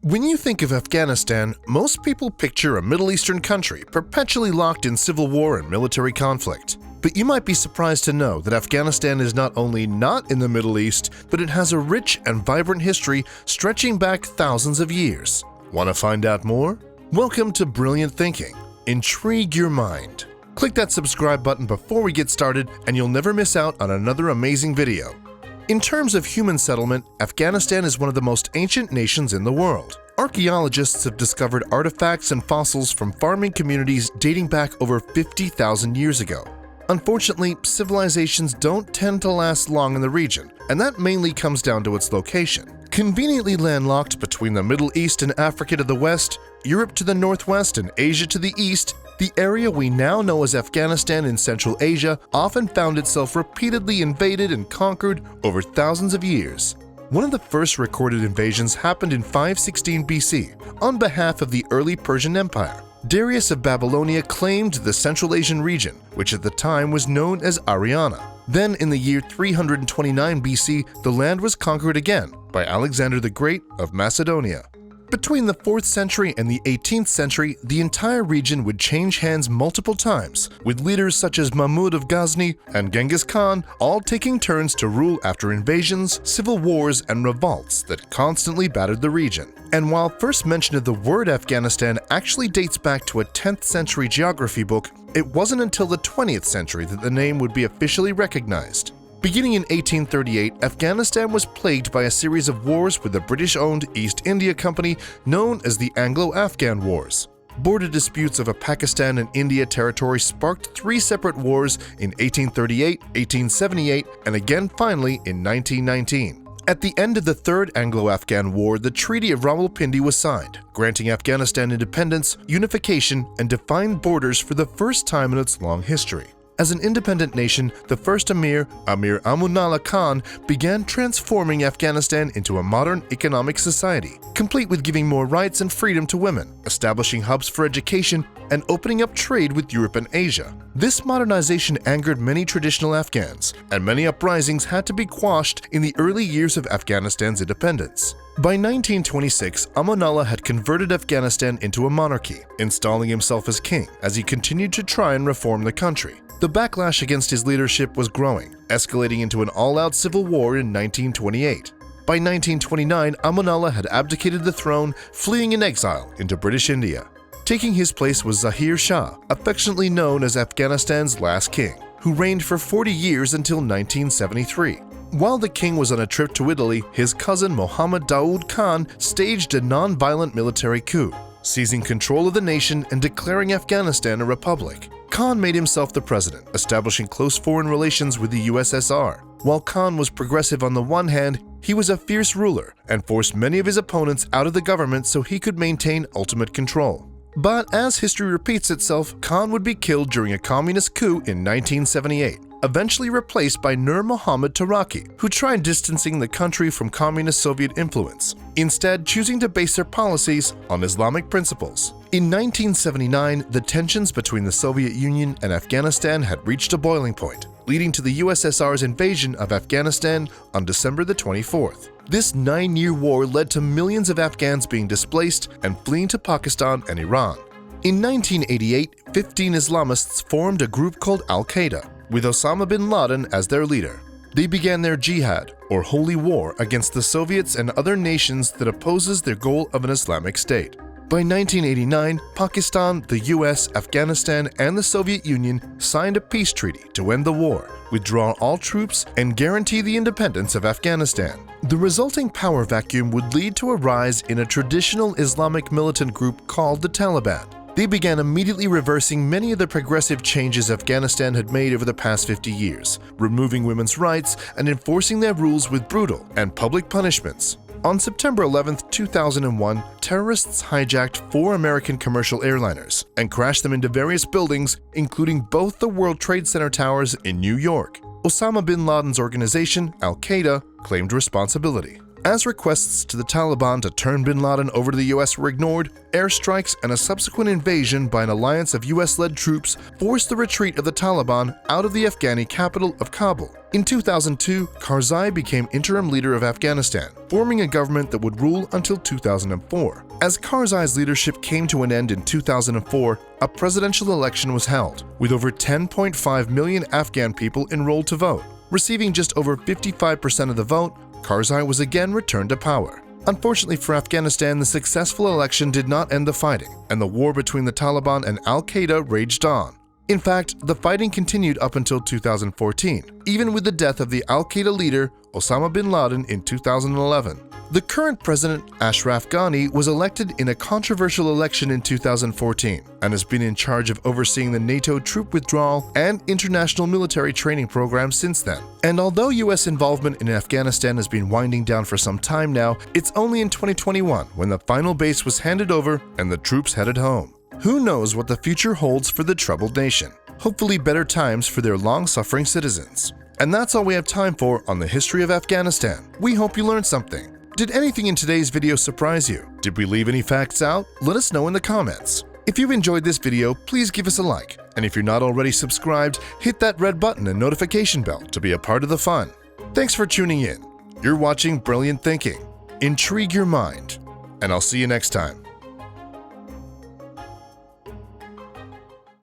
When you think of Afghanistan, most people picture a Middle Eastern country perpetually locked in civil war and military conflict. But you might be surprised to know that Afghanistan is not only not in the Middle East, but it has a rich and vibrant history stretching back thousands of years. Want to find out more? Welcome to Brilliant Thinking. Intrigue your mind. Click that subscribe button before we get started and you'll never miss out on another amazing video. In terms of human settlement, Afghanistan is one of the most ancient nations in the world. Archaeologists have discovered artifacts and fossils from farming communities dating back over 50,000 years ago. Unfortunately, civilizations don't tend to last long in the region, and that mainly comes down to its location. Conveniently landlocked between the Middle East and Africa to the west, Europe to the northwest, and Asia to the east, the area we now know as Afghanistan in Central Asia often found itself repeatedly invaded and conquered over thousands of years. One of the first recorded invasions happened in 516 BC on behalf of the early Persian Empire. Darius of Babylonia claimed the Central Asian region, which at the time was known as Ariana. Then in the year 329 BC, the land was conquered again by Alexander the Great of Macedonia. Between the 4th century and the 18th century, the entire region would change hands multiple times, with leaders such as Mahmud of Ghazni and Genghis Khan all taking turns to rule after invasions, civil wars, and revolts that constantly battered the region. And while first mention of the word Afghanistan actually dates back to a 10th century geography book, it wasn't until the 20th century that the name would be officially recognized. Beginning in 1838, Afghanistan was plagued by a series of wars with the British-owned East India Company known as the Anglo-Afghan Wars. Border disputes over Pakistan and India territory sparked 3 separate wars in 1838, 1878, and again finally in 1919. At the end of the Third Anglo-Afghan War, the Treaty of Rawalpindi was signed, granting Afghanistan independence, unification, and defined borders for the first time in its long history. As an independent nation, the first Amir Amunullah Khan, began transforming Afghanistan into a modern economic society, complete with giving more rights and freedom to women, establishing hubs for education, and opening up trade with Europe and Asia. This modernization angered many traditional Afghans, and many uprisings had to be quashed in the early years of Afghanistan's independence. By 1926, Amunullah had converted Afghanistan into a monarchy, installing himself as king as he continued to try and reform the country. The backlash against his leadership was growing, escalating into an all-out civil war in 1928. By 1929, Amunullah had abdicated the throne, fleeing in exile into British India. Taking his place was Zahir Shah, affectionately known as Afghanistan's last king, who reigned for 40 years until 1973. While the king was on a trip to Italy, his cousin Mohammad Daoud Khan staged a non-violent military coup, seizing control of the nation and declaring Afghanistan a republic. Khan made himself the president, establishing close foreign relations with the USSR. While Khan was progressive on the one hand, he was a fierce ruler and forced many of his opponents out of the government so he could maintain ultimate control. But as history repeats itself, Khan would be killed during a communist coup in 1978, eventually replaced by Nur Muhammad Taraki, who tried distancing the country from communist Soviet influence, instead choosing to base their policies on Islamic principles. In 1979, the tensions between the Soviet Union and Afghanistan had reached a boiling point, leading to the USSR's invasion of Afghanistan on December the 24th. This 9-year war led to millions of Afghans being displaced and fleeing to Pakistan and Iran. In 1988, 15 Islamists formed a group called Al-Qaeda, with Osama bin Laden as their leader. They began their jihad, or holy war, against the Soviets and other nations that opposes their goal of an Islamic state. By 1989, Pakistan, the US, Afghanistan, and the Soviet Union signed a peace treaty to end the war, withdraw all troops, and guarantee the independence of Afghanistan. The resulting power vacuum would lead to a rise in a traditional Islamic militant group called the Taliban. They began immediately reversing many of the progressive changes Afghanistan had made over the past 50 years, removing women's rights and enforcing their rules with brutal and public punishments. On September 11, 2001, terrorists hijacked 4 American commercial airliners and crashed them into various buildings, including both the World Trade Center towers in New York. Osama bin Laden's organization, Al-Qaeda, claimed responsibility. As requests to the Taliban to turn bin Laden over to the US were ignored, airstrikes and a subsequent invasion by an alliance of US-led troops forced the retreat of the Taliban out of the Afghani capital of Kabul. In 2002, Karzai became interim leader of Afghanistan, forming a government that would rule until 2004. As Karzai's leadership came to an end in 2004, a presidential election was held, with over 10.5 million Afghan people enrolled to vote. Receiving just over 55% of the vote, Karzai was again returned to power. Unfortunately for Afghanistan, the successful election did not end the fighting, and the war between the Taliban and Al-Qaeda raged on. In fact, the fighting continued up until 2014, even with the death of the Al-Qaeda leader Osama bin Laden in 2011. The current president, Ashraf Ghani, was elected in a controversial election in 2014 and has been in charge of overseeing the NATO troop withdrawal and international military training program since then. And although US involvement in Afghanistan has been winding down for some time now, it's only in 2021 when the final base was handed over and the troops headed home. Who knows what the future holds for the troubled nation? Hopefully better times for their long-suffering citizens. And that's all we have time for on the history of Afghanistan. We hope you learned something. Did anything in today's video surprise you? Did we leave any facts out? Let us know in the comments. If you've enjoyed this video, please give us a like. And if you're not already subscribed, hit that red button and notification bell to be a part of the fun. Thanks for tuning in. You're watching Brilliant Thinking. Intrigue your mind. And I'll see you next time.